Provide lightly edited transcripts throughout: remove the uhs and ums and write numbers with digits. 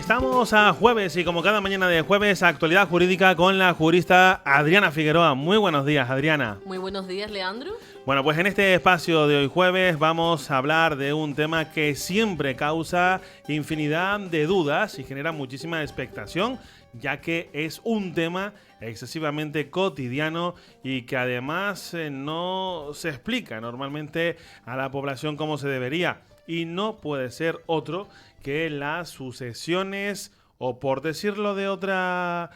Estamos a jueves y como cada mañana de jueves, actualidad jurídica con la jurista Adriana Figueroa. Muy buenos días, Adriana. Muy buenos días, Leandro. Bueno, pues en este espacio de hoy jueves vamos a hablar de un tema que siempre causa infinidad de dudas y genera muchísima expectación, ya que es un tema excesivamente cotidiano y que además no se explica normalmente a la población como se debería. Y no puede ser otro que las sucesiones o, por decirlo de otra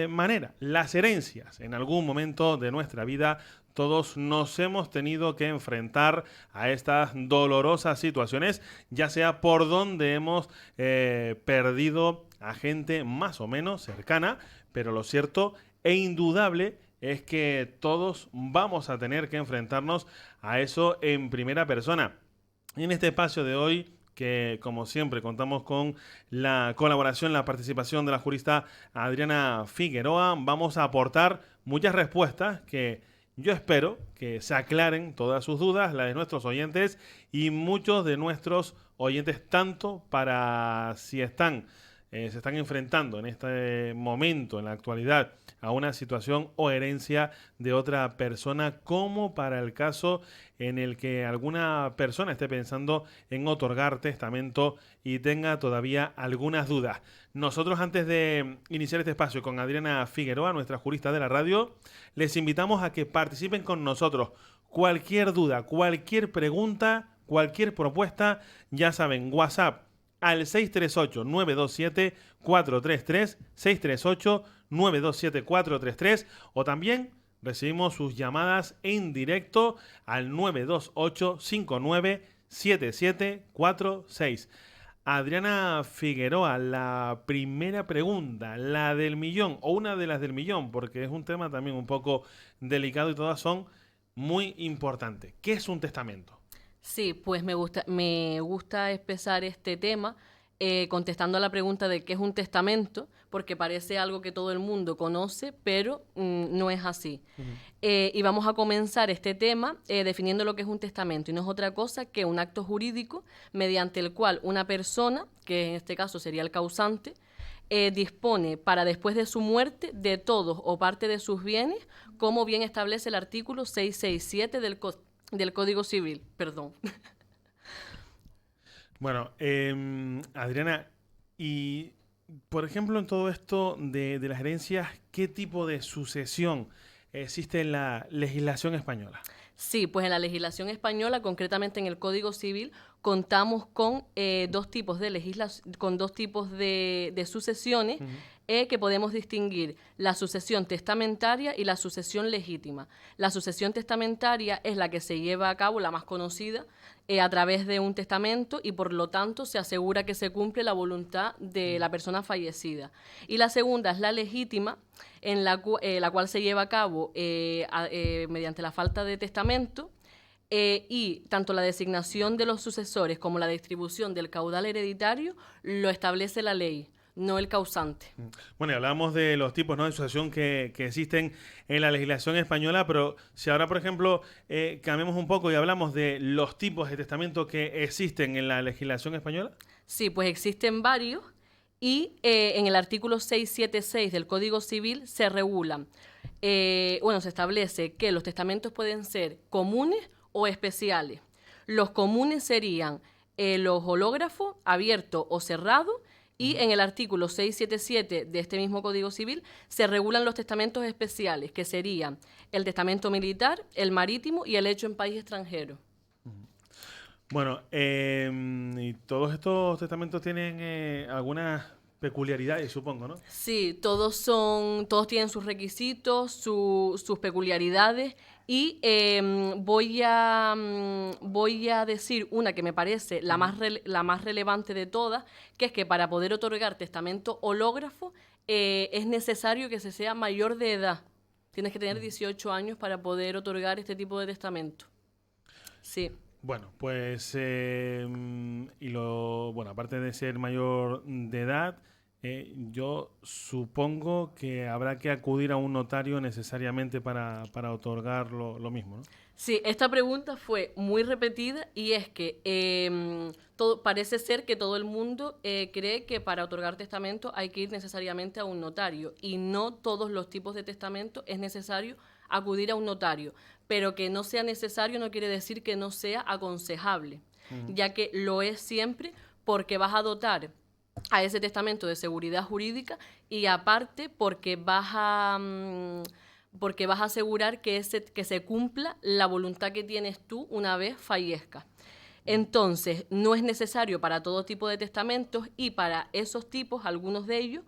manera, las herencias. En algún momento de nuestra vida todos nos hemos tenido que enfrentar a estas dolorosas situaciones, ya sea por donde hemos perdido a gente más o menos cercana, pero lo cierto e indudable es que todos vamos a tener que enfrentarnos a eso en primera persona. Y en este espacio de hoy, que como siempre contamos con la colaboración, la participación de la jurista Adriana Figueroa, vamos a aportar muchas respuestas que yo espero que se aclaren todas sus dudas, las de nuestros oyentes y muchos de nuestros oyentes, tanto para si se están enfrentando en este momento, en la actualidad, a una situación o herencia de otra persona, como para el caso en el que alguna persona esté pensando en otorgar testamento y tenga todavía algunas dudas. Nosotros, antes de iniciar este espacio con Adriana Figueroa, nuestra jurista de la radio, les invitamos a que participen con nosotros. Cualquier duda, cualquier pregunta, cualquier propuesta, ya saben, WhatsApp al 638-927-433, 638-927-433, o también recibimos sus llamadas en directo al 928-597746. Adriana Figueroa, la primera pregunta, la del millón, o una de las del millón, porque es un tema también un poco delicado y todas son muy importantes. ¿Qué es un testamento? Sí, pues me gusta empezar este tema contestando a la pregunta de qué es un testamento, porque parece algo que todo el mundo conoce, pero no es así. Y vamos a comenzar este tema definiendo lo que es un testamento, y no es otra cosa que un acto jurídico mediante el cual una persona, que en este caso sería el causante, dispone para después de su muerte de todos o parte de sus bienes, como bien establece el artículo 667 del Código Civil. Perdón. Bueno, Adriana, y por ejemplo en todo esto de las herencias, ¿qué tipo de sucesión existe en la legislación española? Sí, pues en la legislación española, concretamente en el Código Civil, contamos con dos tipos de de sucesiones que podemos distinguir: la sucesión testamentaria y la sucesión legítima. La sucesión testamentaria es la que se lleva a cabo, la más conocida, a través de un testamento, y por lo tanto se asegura que se cumple la voluntad de la persona fallecida. Y la segunda es la legítima, en la cual se lleva a cabo mediante la falta de testamento, y tanto la designación de los sucesores como la distribución del caudal hereditario lo establece la ley, no el causante. Bueno, y hablamos de los tipos, ¿no?, de sucesión que existen en la legislación española, pero si ahora, por ejemplo, cambiamos un poco y hablamos de los tipos de testamento que existen en la legislación española. Sí, pues existen varios, y en el artículo 676 del Código Civil se regulan, se establece que los testamentos pueden ser comunes o especiales. Los comunes serían los hológrafos, abierto o cerrado, y en el artículo 677 de este mismo Código Civil se regulan los testamentos especiales, que serían el testamento militar, el marítimo y el hecho en país extranjero. Bueno, y todos estos testamentos tienen algunas peculiaridades, supongo, ¿no? Sí, todos tienen sus requisitos, sus peculiaridades, y voy a decir una que me parece la más relevante de todas, que es que para poder otorgar testamento hológrafo es necesario que se sea mayor de edad. Tienes que tener 18 años para poder otorgar este tipo de testamento. Sí. Bueno, pues aparte de ser mayor de edad, yo supongo que habrá que acudir a un notario necesariamente para otorgar lo mismo, ¿no? Sí, esta pregunta fue muy repetida y es que parece ser que todo el mundo cree que para otorgar testamento hay que ir necesariamente a un notario y no todos los tipos de testamento es necesario acudir a un notario, pero que no sea necesario no quiere decir que no sea aconsejable, ya que lo es siempre porque vas a dotar a ese testamento de seguridad jurídica y aparte porque vas a asegurar que se cumpla la voluntad que tienes tú una vez fallezca. Entonces, no es necesario para todo tipo de testamentos y para esos tipos, algunos de ellos,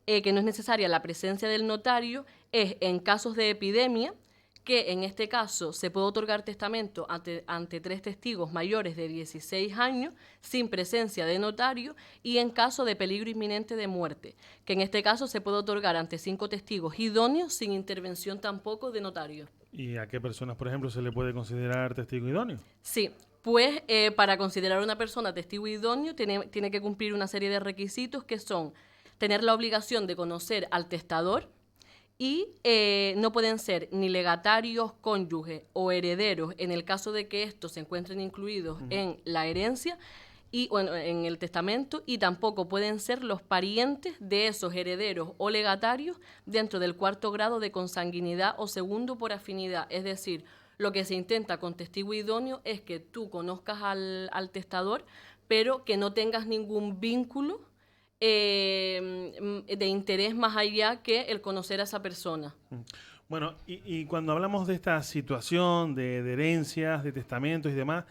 que no es necesaria la presencia del notario, es en casos de epidemia, que en este caso se puede otorgar testamento ante 3 testigos mayores de 16 años sin presencia de notario y en caso de peligro inminente de muerte, que en este caso se puede otorgar ante 5 testigos idóneos sin intervención tampoco de notario. ¿Y a qué personas, por ejemplo, se le puede considerar testigo idóneo? Sí, pues para considerar a una persona testigo idóneo tiene que cumplir una serie de requisitos que son tener la obligación de conocer al testador, y no pueden ser ni legatarios, cónyuges o herederos en el caso de que estos se encuentren incluidos en la herencia y bueno, en el testamento, y tampoco pueden ser los parientes de esos herederos o legatarios dentro del 4º grado de consanguinidad o segundo por afinidad. Es decir, lo que se intenta con testigo idóneo es que tú conozcas al testador, pero que no tengas ningún vínculo de interés más allá que el conocer a esa persona. Bueno, y cuando hablamos de esta situación de herencias, de testamentos y demás,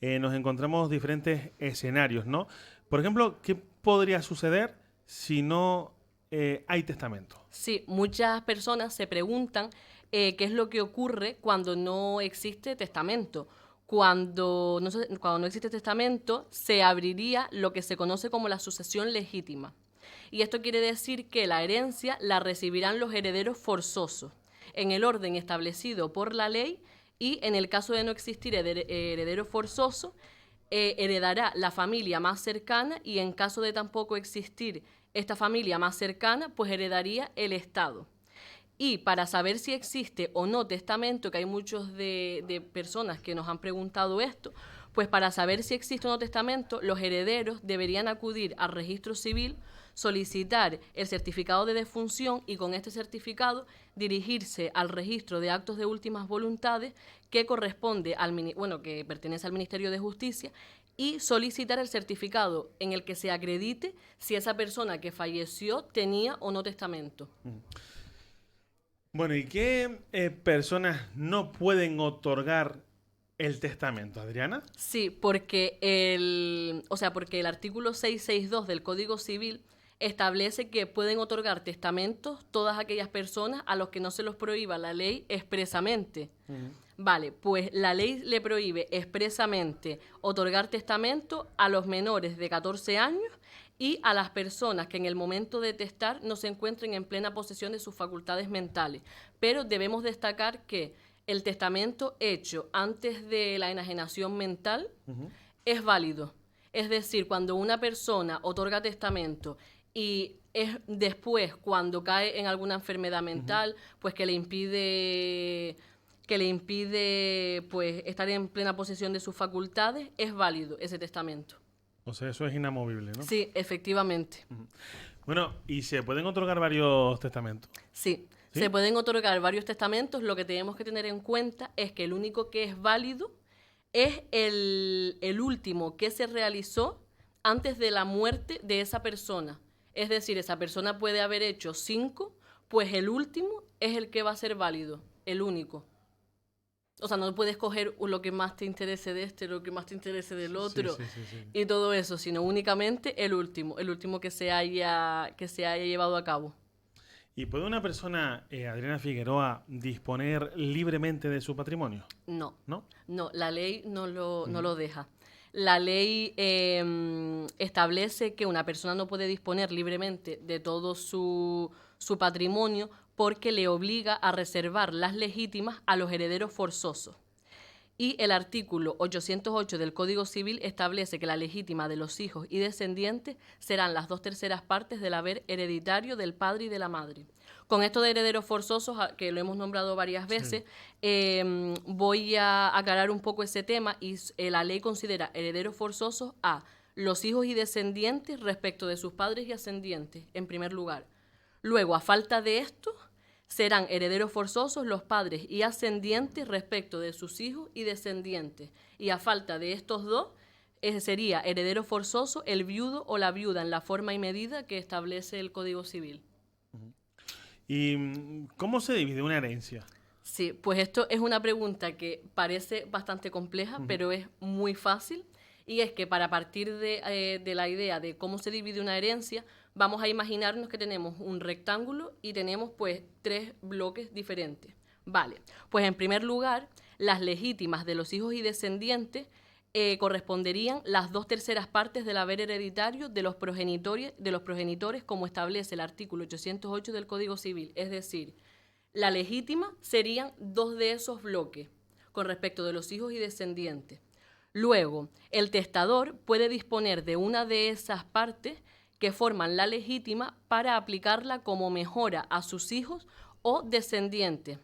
nos encontramos diferentes escenarios, ¿no? Por ejemplo, ¿qué podría suceder si no hay testamento? Sí, muchas personas se preguntan qué es lo que ocurre cuando no existe testamento. Cuando no existe testamento, se abriría lo que se conoce como la sucesión legítima. Y esto quiere decir que la herencia la recibirán los herederos forzosos, en el orden establecido por la ley, y en el caso de no existir heredero forzoso, heredará la familia más cercana, y en caso de tampoco existir esta familia más cercana, pues heredaría el Estado. Y para saber si existe o no testamento, que hay muchos de personas que nos han preguntado esto, pues para saber si existe o no testamento, los herederos deberían acudir al registro civil, solicitar el certificado de defunción y con este certificado dirigirse al registro de actos de últimas voluntades que corresponde que pertenece al Ministerio de Justicia, y solicitar el certificado en el que se acredite si esa persona que falleció tenía o no testamento. Bueno, ¿y qué personas no pueden otorgar el testamento, Adriana? Sí, porque el artículo 662 del Código Civil establece que pueden otorgar testamentos todas aquellas personas a los que no se los prohíba la ley expresamente. Vale, pues la ley le prohíbe expresamente otorgar testamento a los menores de 14 años y a las personas que en el momento de testar no se encuentren en plena posesión de sus facultades mentales. Pero debemos destacar que el testamento hecho antes de la enajenación mental es válido. Es decir, cuando una persona otorga testamento y es después cuando cae en alguna enfermedad mental, pues que le impide pues estar en plena posesión de sus facultades, es válido ese testamento. O sea, eso es inamovible, ¿no? Sí, efectivamente. Bueno, ¿y se pueden otorgar varios testamentos? Sí, ¿Sí? se pueden otorgar varios testamentos. Lo que tenemos que tener en cuenta es que el único que es válido es el último que se realizó antes de la muerte de esa persona. Es decir, esa persona puede haber hecho 5, pues el último es el que va a ser válido, el único. O sea, no puedes coger lo que más te interese de este, lo que más te interese del otro Sí. y todo eso, sino únicamente el último que se haya llevado a cabo. ¿Y puede una persona, Adriana Figueroa, disponer libremente de su patrimonio? No. ¿No? No, la ley no lo deja. La ley establece que una persona no puede disponer libremente de todo su patrimonio porque le obliga a reservar las legítimas a los herederos forzosos. Y el artículo 808 del Código Civil establece que la legítima de los hijos y descendientes serán las 2/3 partes del haber hereditario del padre y de la madre. Con esto de herederos forzosos, que lo hemos nombrado varias veces, voy a aclarar un poco ese tema y la ley considera herederos forzosos a los hijos y descendientes respecto de sus padres y ascendientes, en primer lugar. Luego, a falta de esto, serán herederos forzosos los padres y ascendientes respecto de sus hijos y descendientes. Y a falta de estos dos, sería heredero forzoso el viudo o la viuda en la forma y medida que establece el Código Civil. ¿Y cómo se divide una herencia? Sí, pues esto es una pregunta que parece bastante compleja, pero es muy fácil. Y es que para partir de la idea de cómo se divide una herencia, vamos a imaginarnos que tenemos un rectángulo y tenemos pues 3 bloques diferentes. Vale, pues en primer lugar, las legítimas de los hijos y descendientes corresponderían las 2/3 partes del haber hereditario de los progenitores como establece el artículo 808 del Código Civil. Es decir, la legítima serían 2 de esos bloques con respecto de los hijos y descendientes. Luego, el testador puede disponer de una de esas partes que forman la legítima para aplicarla como mejora a sus hijos o descendientes.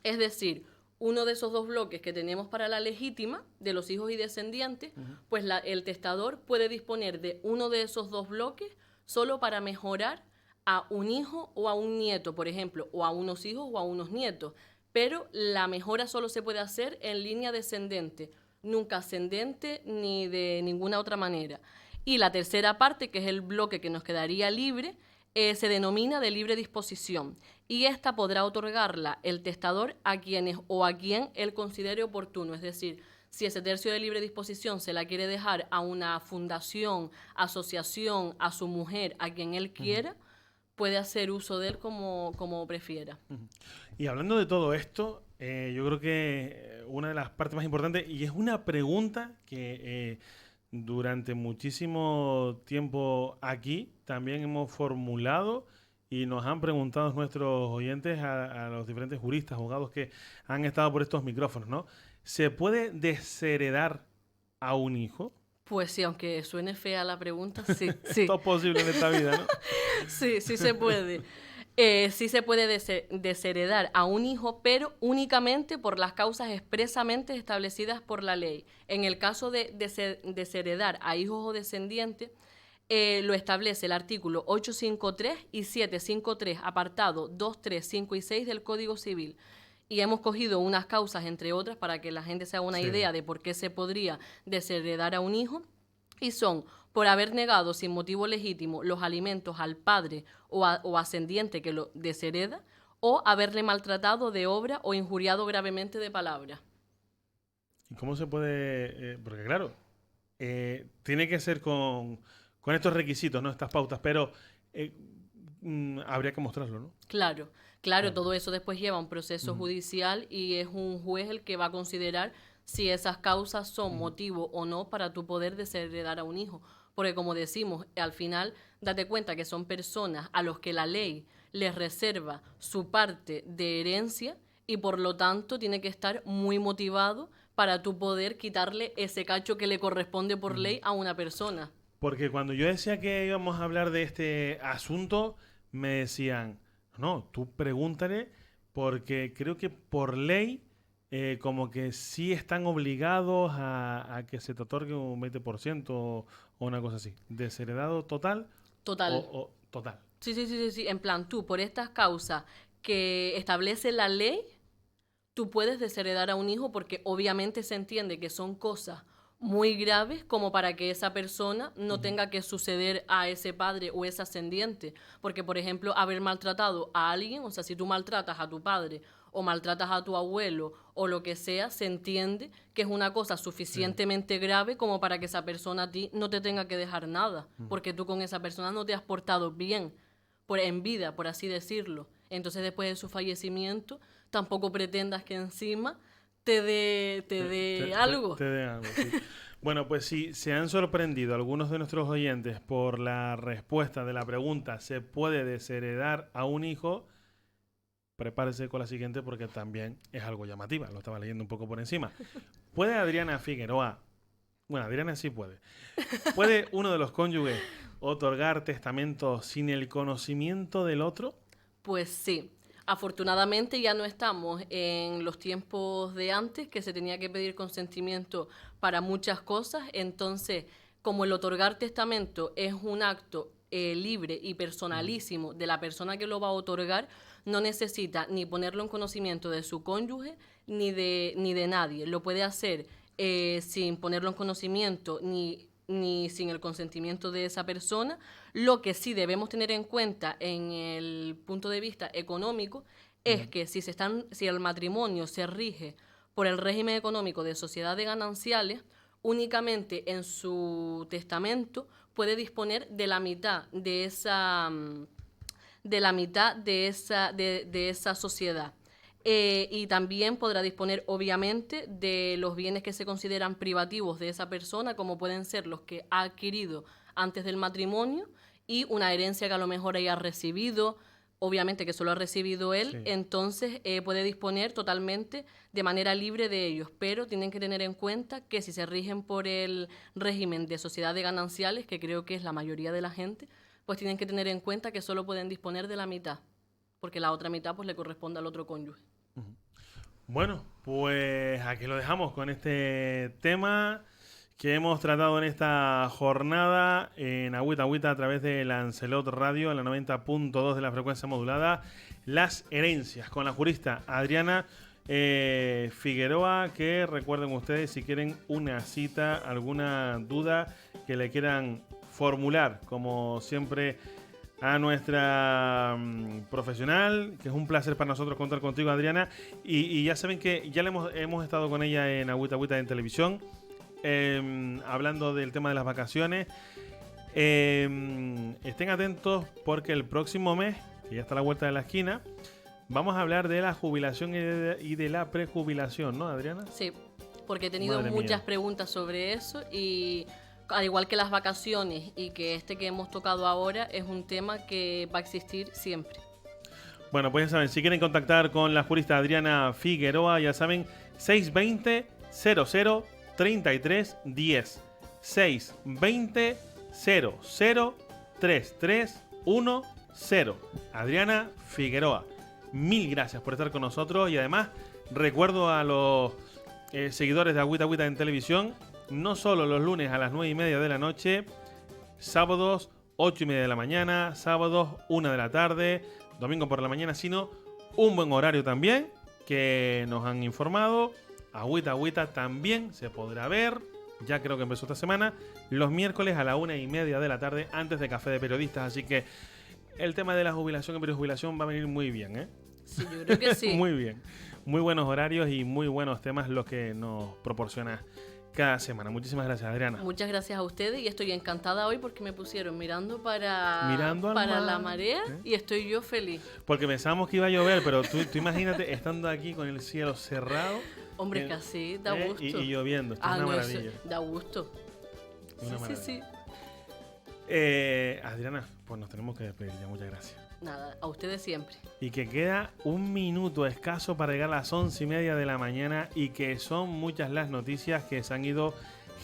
Es decir, uno de esos 2 bloques que tenemos para la legítima, de los hijos y descendientes, pues el testador puede disponer de uno de esos 2 bloques solo para mejorar a un hijo o a un nieto, por ejemplo, o a unos hijos o a unos nietos. Pero la mejora solo se puede hacer en línea descendente, nunca ascendente ni de ninguna otra manera. Y la tercera parte, que es el bloque que nos quedaría libre, se denomina de libre disposición y esta podrá otorgarla el testador a quienes o a quien él considere oportuno. Es decir, si ese tercio de libre disposición se la quiere dejar a una fundación, asociación, a su mujer, a quien él quiera, puede hacer uso de él como prefiera. Y hablando de todo esto, yo creo que una de las partes más importantes, y es una pregunta que durante muchísimo tiempo aquí también hemos formulado y nos han preguntado nuestros oyentes a los diferentes juristas, abogados que han estado por estos micrófonos, ¿no? ¿Se puede desheredar a un hijo? Pues sí, aunque suene fea la pregunta, sí, sí. Todo es posible en esta vida, ¿no? Sí, sí se puede. Sí se puede desheredar a un hijo, pero únicamente por las causas expresamente establecidas por la ley. En el caso de desheredar a hijos o descendientes, lo establece el artículo 853 y 753, apartado 2, 3, 5 y 6 del Código Civil. Y hemos cogido unas causas, entre otras, para que la gente se haga una idea de por qué se podría desheredar a un hijo. Y son por haber negado sin motivo legítimo los alimentos al padre o ascendiente que lo deshereda, o haberle maltratado de obra o injuriado gravemente de palabra. ¿Y cómo se puede...? Porque claro, tiene que ser con estos requisitos, ¿no? Estas pautas, pero habría que mostrarlo, ¿no? Claro, todo eso después lleva un proceso judicial y es un juez el que va a considerar si esas causas son motivo o no para tu poder desheredar a un hijo. Porque como decimos, al final date cuenta que son personas a los que la ley les reserva su parte de herencia y por lo tanto tiene que estar muy motivado para tu poder quitarle ese cacho que le corresponde por ley a una persona. Porque cuando yo decía que íbamos a hablar de este asunto, me decían, no, tú pregúntale porque creo que por ley como que sí están obligados a que se te otorgue un 20% o una cosa así. ¿Desheredado total? Total. Total. Sí. En plan, tú por estas causas que establece la ley, tú puedes desheredar a un hijo porque obviamente se entiende que son cosas muy graves como para que esa persona no tenga que suceder a ese padre o ese ascendiente. Porque, por ejemplo, haber maltratado a alguien, o sea, si tú maltratas a tu padre o maltratas a tu abuelo o lo que sea, se entiende que es una cosa suficientemente grave como para que esa persona a ti no te tenga que dejar nada, porque tú con esa persona no te has portado bien en vida, por así decirlo. Entonces, después de su fallecimiento, tampoco pretendas que encima te dé algo. Te dé algo, sí. Bueno, pues si se han sorprendido algunos de nuestros oyentes por la respuesta de la pregunta ¿se puede desheredar a un hijo? Prepárese con la siguiente porque también es algo llamativa, lo estaba leyendo un poco por encima. ¿Puede Adriana Figueroa, bueno, Adriana sí ¿puede uno de los cónyuges otorgar testamento sin el conocimiento del otro? Pues sí. Afortunadamente ya no estamos en los tiempos de antes, que se tenía que pedir consentimiento para muchas cosas. Entonces, como el otorgar testamento es un acto libre y personalísimo de la persona que lo va a otorgar, no necesita ni ponerlo en conocimiento de su cónyuge ni de nadie. Lo puede hacer sin ponerlo en conocimiento ni sin el consentimiento de esa persona. Lo que sí debemos tener en cuenta en el punto de vista económico es que si el matrimonio se rige por el régimen económico de sociedad de gananciales, únicamente en su testamento puede disponer de la mitad de esa sociedad. Y también podrá disponer, obviamente, de los bienes que se consideran privativos de esa persona, como pueden ser los que ha adquirido antes del matrimonio y una herencia que a lo mejor haya recibido, obviamente que solo ha recibido él, sí. Entonces puede disponer totalmente de manera libre de ellos, pero tienen que tener en cuenta que si se rigen por el régimen de sociedad de gananciales, que creo que es la mayoría de la gente, pues tienen que tener en cuenta que solo pueden disponer de la mitad, porque la otra mitad pues le corresponde al otro cónyuge. Bueno, pues aquí lo dejamos con este tema que hemos tratado en esta jornada en Agüita Agüita a través de Lancelot Radio en la 90.2 de la frecuencia modulada, las herencias, con la jurista Adriana Figueroa, que recuerden ustedes, si quieren una cita, alguna duda que le quieran formular, como siempre, a nuestra profesional, que es un placer para nosotros contar contigo, Adriana, y ya saben que ya hemos estado con ella en Agüita Agüita en televisión, hablando del tema de las vacaciones. Estén atentos porque el próximo mes, que ya está a la vuelta de la esquina, vamos a hablar de la jubilación y de la prejubilación, ¿no, Adriana? Sí, porque he tenido muchas preguntas sobre eso y al igual que las vacaciones y que que hemos tocado ahora, es un tema que va a existir siempre. Bueno, pues ya saben, si quieren contactar con la jurista Adriana Figueroa, ya saben, 620 00 33 10 620 00 33 10. Adriana Figueroa, mil gracias por estar con nosotros y además recuerdo a los seguidores de Agüita Agüita en televisión, no solo los lunes a las 9:30 de la noche, sábados 8:30 de la mañana, sábados 1 de la tarde, domingo por la mañana, sino un buen horario también que nos han informado. Agüita Agüita también se podrá ver, ya creo que empezó esta semana, los miércoles a la 1:30 de la tarde antes de Café de Periodistas. Así que el tema de la jubilación y prejubilación va a venir muy bien, ¿eh? Sí, yo creo que sí. Muy bien. Muy buenos horarios y muy buenos temas los que nos proporciona cada semana. Muchísimas gracias, Adriana. Muchas gracias a ustedes y estoy encantada hoy porque me pusieron mirando para la marea, ¿eh? Y estoy yo feliz. Porque pensábamos que iba a llover, pero tú imagínate estando aquí con el cielo cerrado. Hombre, casi da gusto. Y lloviendo, esto es una maravilla. Da gusto. Sí. Adriana, pues nos tenemos que despedir ya, muchas gracias. Nada, a ustedes siempre. Y que queda un minuto escaso para llegar a las 11:30 de la mañana y que son muchas las noticias que se han ido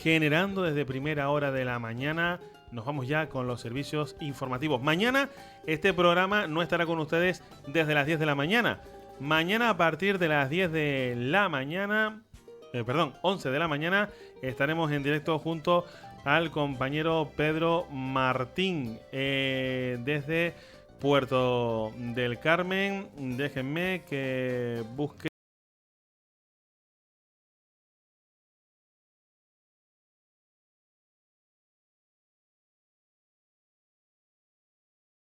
generando desde primera hora de la mañana. Nos vamos ya con los servicios informativos. Mañana este programa no estará con ustedes desde las 10 de la mañana. Mañana a partir de las 10 de la mañana, 11 de la mañana, estaremos en directo junto al compañero Pedro Martín desde Puerto del Carmen. Déjenme que busque